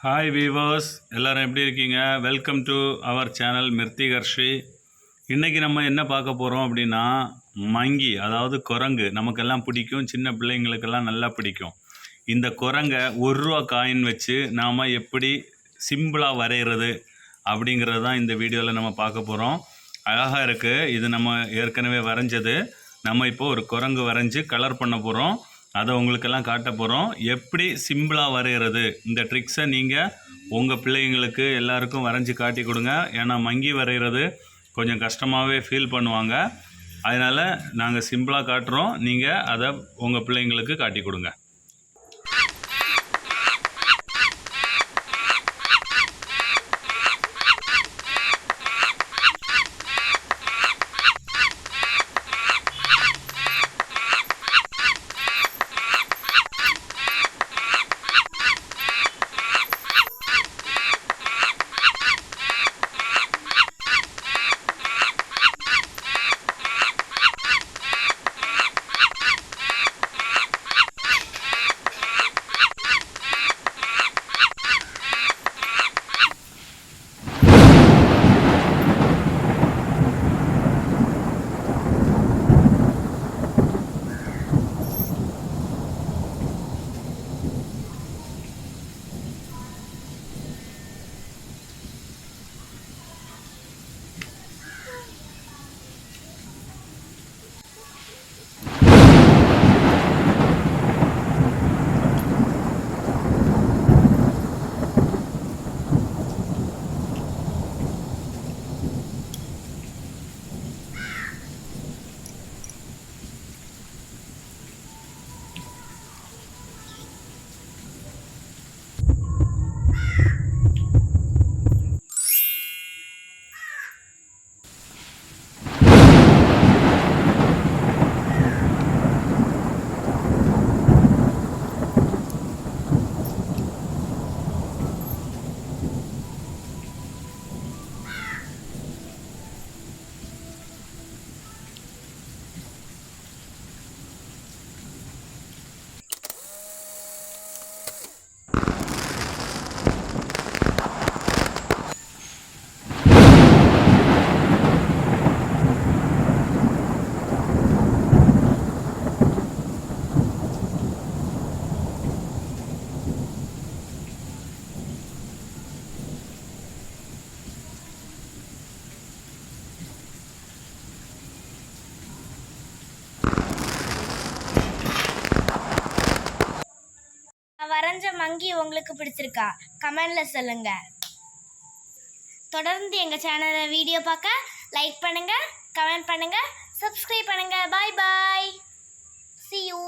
Hi viewers, எல்லோரும் எப்படி இருக்கீங்க? Welcome to our channel Mirthikarshi. இன்றைக்கி நம்ம என்ன பார்க்க போகிறோம் அப்படின்னா, மங்கி, அதாவது குரங்கு. நமக்கெல்லாம் பிடிக்கும், சின்ன பிள்ளைங்களுக்கெல்லாம் நல்லா பிடிக்கும். இந்த குரங்கை ₹1 காயின் வச்சு நாம் எப்படி சிம்பிளாக வரைகிறது அப்படிங்கிறது தான் இந்த வீடியோவில் நம்ம பார்க்க போகிறோம். அழகாக இருக்குது. இது நம்ம ஏற்கனவே வரைஞ்சது. நம்ம இப்போது ஒரு குரங்கு வரைஞ்சி கலர் பண்ண போகிறோம். அதை உங்களுக்கெல்லாம் காட்ட போகிறோம். எப்படி சிம்பிளாக வரைகிறது, இந்த ட்ரிக்ஸை நீங்கள் உங்கள் பிள்ளைங்களுக்கு எல்லாருக்கும் வரைஞ்சி காட்டி கொடுங்க. ஏன்னா மங்கி வரைகிறது கொஞ்சம் கஷ்டமாகவே ஃபீல் பண்ணுவாங்க. அதனால் நாங்கள் சிம்பிளாக காட்டுறோம், நீங்கள் அதை உங்கள் பிள்ளைங்களுக்கு காட்டி கொடுங்க. வரைஞ்ச மங்கி உங்களுக்கு பிடிச்சிருக்கா? கமெண்ட்ல சொல்லுங்க. தொடர்ந்து எங்க சேனலை வீடியோ பார்க்க லைக் பண்ணுங்க, கமெண்ட் பண்ணுங்க, சப்ஸ்கிரைப் பண்ணுங்க. பாய் பாய். See you.